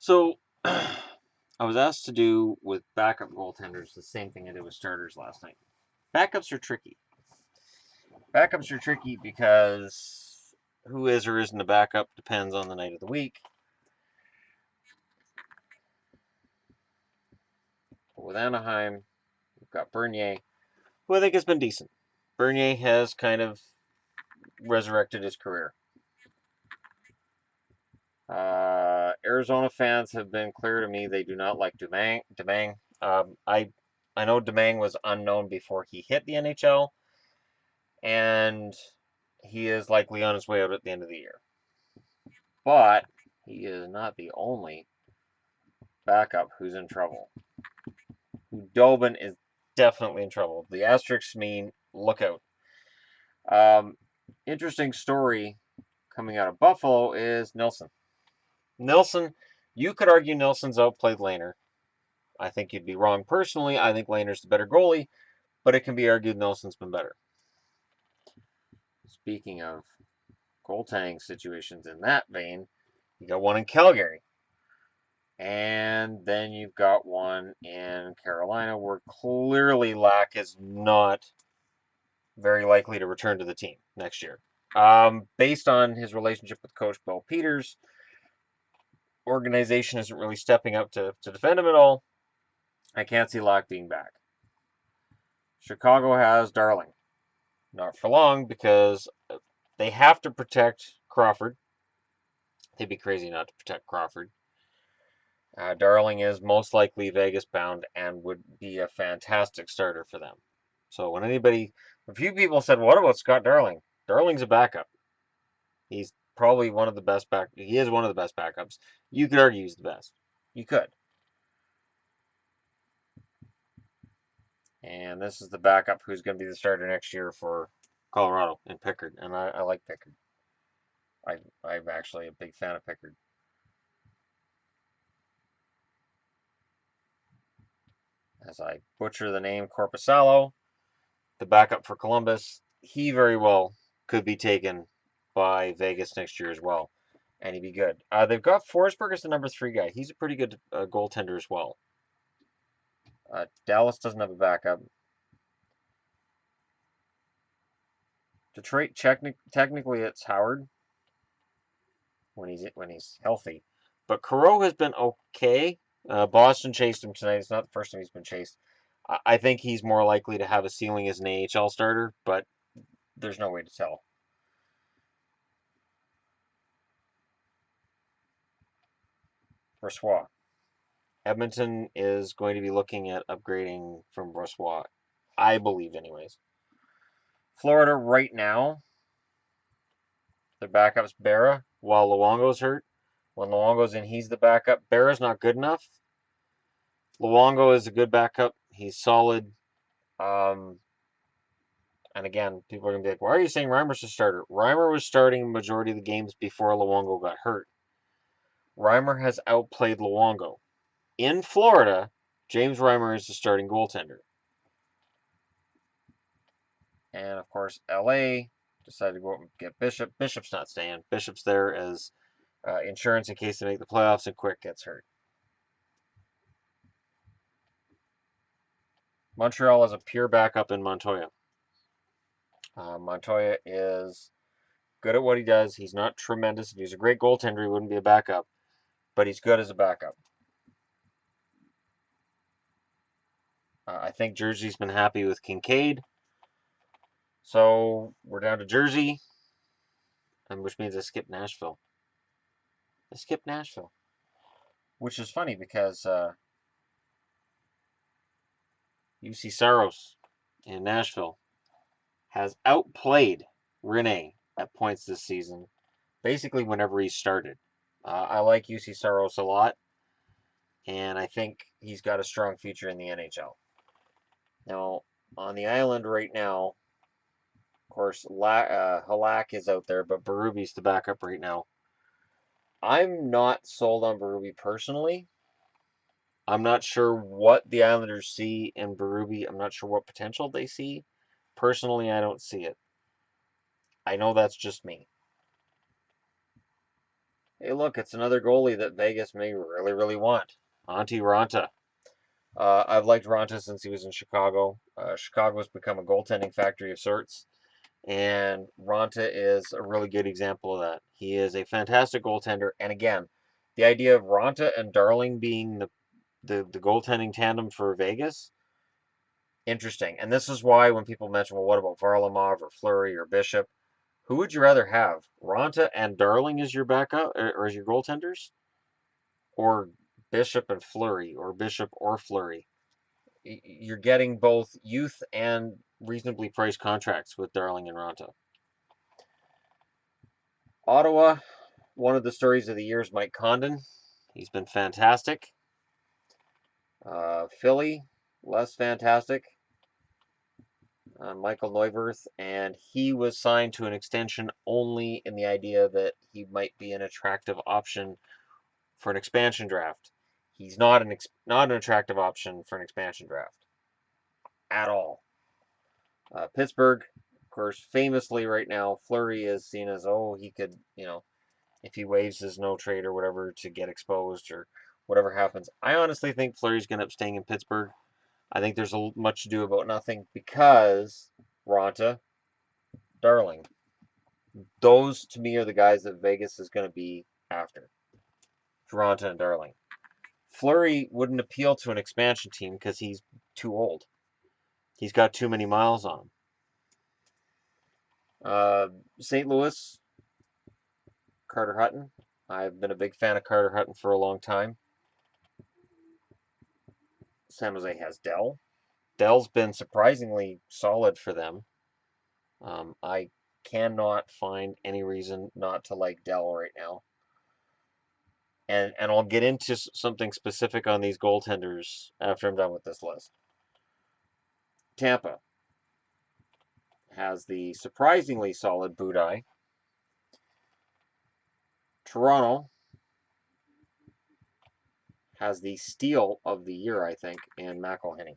So, I was asked to do with backup goaltenders the same thing I did with starters last night. Backups are tricky. Backups are tricky because who is or isn't a backup depends on the night of the week. But with Anaheim, we've got Bernier, who I think has been decent. Bernier has kind of resurrected his career. Arizona fans have been clear to me they do not like Domingue. I know Domingue was unknown before he hit the NHL, and he is likely on his way out at the end of the year. But he is not the only backup who's in trouble. Dobin is definitely in trouble. The asterisks mean look out. Um, Interesting story coming out of Buffalo is Nilsson. Nilsson, you could argue Nilsson's outplayed Lehner. I think you'd be wrong personally. I think Lehner's the better goalie, but it can be argued Nilsson's been better. Speaking of goaltending situations in that vein, you got one in Calgary. And then you've got one in Carolina where clearly Lack is not very likely to return to the team next year. Based on his relationship with Coach Bill Peters, organization isn't really stepping up to defend him at all. I can't see Lack being back. Chicago has Darling. Not for long because they have to protect Crawford. They'd be crazy not to protect Crawford. Darling is most likely Vegas bound and would be a fantastic starter for them. So when a few people said, "What about Scott Darling?" Darling's a backup. He's probably one of the best He is one of the best backups. You could argue he's the best. You could. And this is the backup who's going to be the starter next year for Colorado in Pickard, and I like Pickard. I'm actually a big fan of Pickard. As I butcher the name, Corpusalo, the backup for Columbus, he very well could be taken by Vegas next year as well, and he'd be good. They've got Forsberg as the number 3 guy. He's a pretty good goaltender as well. Dallas doesn't have a backup. Detroit, technically, it's Howard when he's healthy, but Careau has been okay. Boston chased him tonight. It's not the first time he's been chased. I think he's more likely to have a ceiling as an AHL starter, but there's no way to tell. Brossoit. Edmonton is going to be looking at upgrading from Brossoit, I believe, anyways. Florida right now, their backup's Berra, while Luongo's hurt. When Luongo's in, he's the backup. Berra's not good enough. Luongo is a good backup. He's solid. And again, people are going to be like, why are you saying Reimer's a starter? Reimer was starting a majority of the games before Luongo got hurt. Reimer has outplayed Luongo. In Florida, James Reimer is the starting goaltender. And of course, LA decided to go out and get Bishop. Bishop's not staying. Bishop's there as insurance in case they make the playoffs and Quick gets hurt. Montreal is a pure backup in Montoya. Montoya is good at what he does. He's not tremendous. If he was a great goaltender, he wouldn't be a backup, but he's good as a backup. I think Jersey's been happy with Kincaid. So we're down to Jersey, which means I skipped Nashville. Which is funny because UC Saros in Nashville has outplayed Rene at points this season, basically whenever he started. I like UC Saros a lot, and I think he's got a strong future in the NHL. Now, on the island right now, of course, Halak is out there, but Berube's the backup right now. I'm not sold on Berube personally. I'm not sure what the Islanders see in Berube. I'm not sure what potential they see. Personally, I don't see it. I know that's just me. Hey, look, it's another goalie that Vegas may really, really want. Antti Ranta. I've liked Ranta since he was in Chicago. Chicago's become a goaltending factory of sorts, and Ranta is a really good example of that. He is a fantastic goaltender, and again, the idea of Ranta and Darling being the goaltending tandem for Vegas, interesting. And this is why when people mention, well, what about Varlamov or Fleury or Bishop? Who would you rather have? Ranta and Darling as your backup or as your goaltenders? Or Bishop and Fleury or Bishop or Fleury? You're getting both youth and reasonably priced contracts with Darling and Ranta. Ottawa, one of the stories of the year is Mike Condon. He's been fantastic. Philly, less fantastic. Michael Neuwirth, and he was signed to an extension only in the idea that he might be an attractive option for an expansion draft. He's not an attractive option for an expansion draft at all. Pittsburgh, of course, famously right now, Fleury is seen as, oh, he could, if he waives his no trade or whatever to get exposed or whatever happens. I honestly think Fleury's going to end up staying in Pittsburgh. I think there's much to do about nothing because Ronta, Darling, those to me are the guys that Vegas is going to be after. Ronta and Darling. Fleury wouldn't appeal to an expansion team because he's too old. He's got too many miles on him. St. Louis, Carter Hutton. I've been a big fan of Carter Hutton for a long time. San Jose has Dell. Dell's been surprisingly solid for them. I cannot find any reason not to like Dell right now. And I'll get into something specific on these goaltenders after I'm done with this list. Tampa has the surprisingly solid Budai. Toronto has the steal of the year, I think, in McElhinney.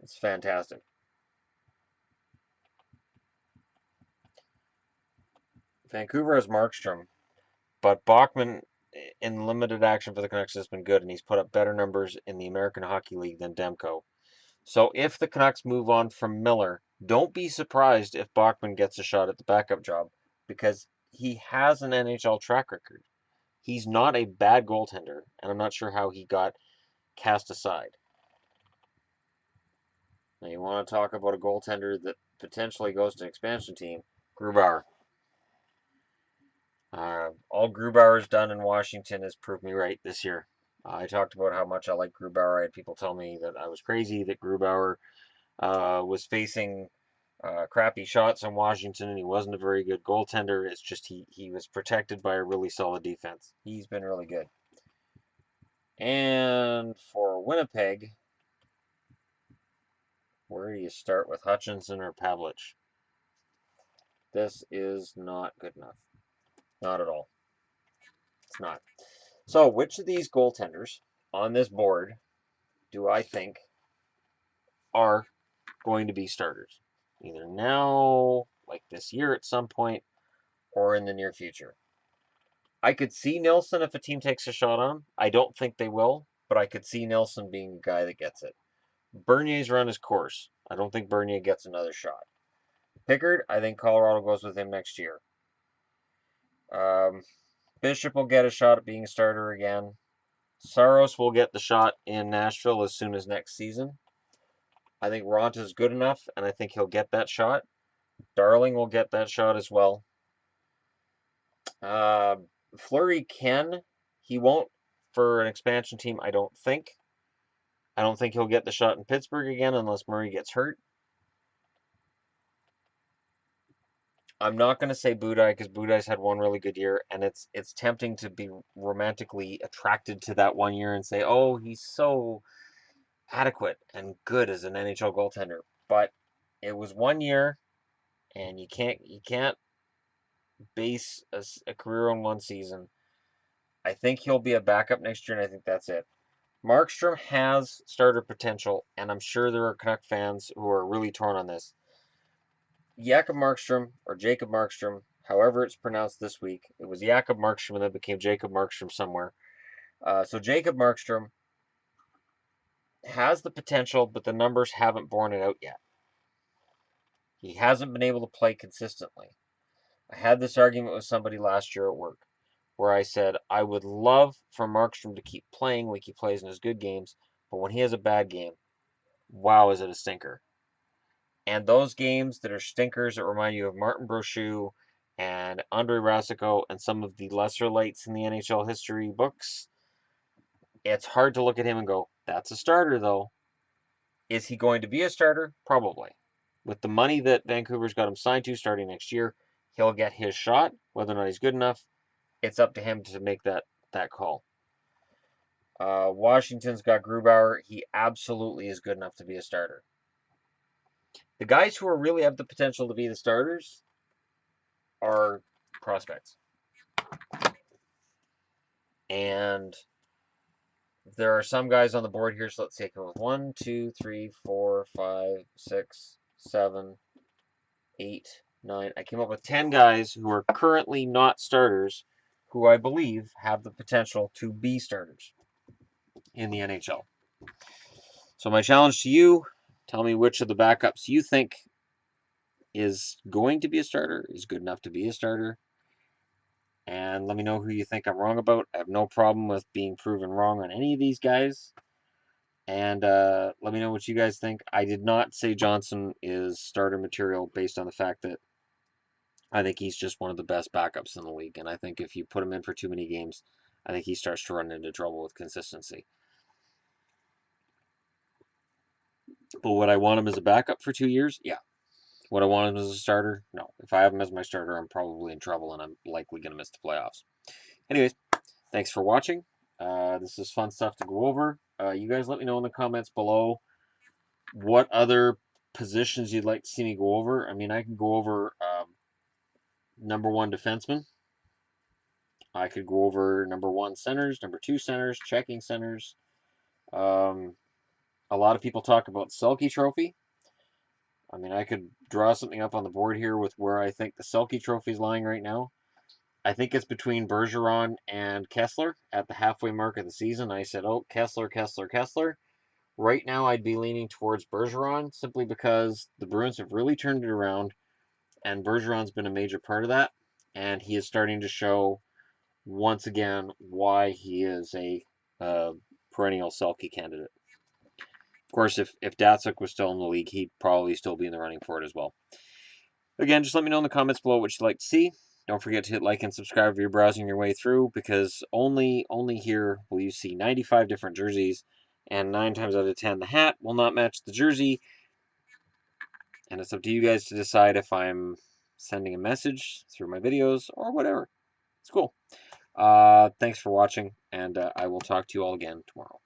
It's fantastic. Vancouver has Markstrom, but Bachman in limited action for the Canucks has been good, and he's put up better numbers in the American Hockey League than Demko. So if the Canucks move on from Miller, don't be surprised if Bachman gets a shot at the backup job because he has an NHL track record. He's not a bad goaltender, and I'm not sure how he got cast aside. Now, you want to talk about a goaltender that potentially goes to an expansion team, Grubauer. All Grubauer's done in Washington has proved me right this year. I talked about how much I like Grubauer. I had people tell me that I was crazy, that Grubauer was facing crappy shots in Washington and he wasn't a very good goaltender. It's just he was protected by a really solid defense. He's been really good. And for Winnipeg, where do you start with Hutchinson or Pavlich? This is not good enough. Not at all. It's not. So, which of these goaltenders on this board do I think are going to be starters? Either now, like this year at some point, or in the near future. I could see Nilsson if a team takes a shot on him. I don't think they will, but I could see Nilsson being the guy that gets it. Bernier's run his course. I don't think Bernier gets another shot. Pickard, I think Colorado goes with him next year. Bishop will get a shot at being a starter again. Saros will get the shot in Nashville as soon as next season. I think Ronta's good enough, and I think he'll get that shot. Darling will get that shot as well. Fleury can. He won't for an expansion team, I don't think. I don't think he'll get the shot in Pittsburgh again unless Murray gets hurt. I'm not going to say Budai because Budai's had one really good year, and it's tempting to be romantically attracted to that one year and say, oh, he's so adequate and good as an NHL goaltender. But it was 1 year, and you can't base a career on one season. I think he'll be a backup next year, and I think that's it. Markstrom has starter potential, and I'm sure there are Canuck fans who are really torn on this. Jacob Markstrom however it's pronounced this week. It was Jakob Markstrom and then became Jacob Markstrom somewhere. So Jacob Markstrom has the potential, but the numbers haven't borne it out yet. He hasn't been able to play consistently. I had this argument with somebody last year at work where I said I would love for Markstrom to keep playing like he plays in his good games, but when he has a bad game, wow, is it a stinker. And those games that are stinkers that remind you of Martin Brochu and Andre Rasico and some of the lesser lights in the NHL history books, it's hard to look at him and go, that's a starter, though. Is he going to be a starter? Probably. With the money that Vancouver's got him signed to starting next year, he'll get his shot. Whether or not he's good enough, it's up to him to make that call. Washington's got Grubauer. He absolutely is good enough to be a starter. The guys who really have the potential to be the starters are prospects. And there are some guys on the board here, so let's take them with 1, 2, 3, 4, 5, 6, 7, 8, 9. I came up with 10 guys who are currently not starters who I believe have the potential to be starters in the NHL. So my challenge to you, tell me which of the backups you think is going to be a starter, is good enough to be a starter, and let me know who you think I'm wrong about. I have no problem with being proven wrong on any of these guys. And let me know what you guys think. I did not say Johnson is starter material based on the fact that I think he's just one of the best backups in the league. And I think if you put him in for too many games, I think he starts to run into trouble with consistency. But would I want him as a backup for 2 years? Yeah. Would I want him as a starter? No. If I have him as my starter, I'm probably in trouble and I'm likely going to miss the playoffs. Anyways, thanks for watching. This is fun stuff to go over. You guys let me know in the comments below what other positions you'd like to see me go over. I mean, I can go over number 1 defenseman. I could go over number 1 centers, number 2 centers, checking centers. A lot of people talk about the Selke Trophy. I mean, I could draw something up on the board here with where I think the Selke Trophy is lying right now. I think it's between Bergeron and Kessler at the halfway mark of the season. I said, oh, Kessler, Kessler, Kessler. Right now, I'd be leaning towards Bergeron simply because the Bruins have really turned it around, and Bergeron's been a major part of that, and he is starting to show once again why he is a perennial Selke candidate. Of course, if Datsuk was still in the league, he'd probably still be in the running for it as well. Again, just let me know in the comments below what you'd like to see. Don't forget to hit like and subscribe if you're browsing your way through, because only here will you see 95 different jerseys, and 9 times out of 10 the hat will not match the jersey. And it's up to you guys to decide if I'm sending a message through my videos or whatever. It's cool. Thanks for watching, and I will talk to you all again tomorrow.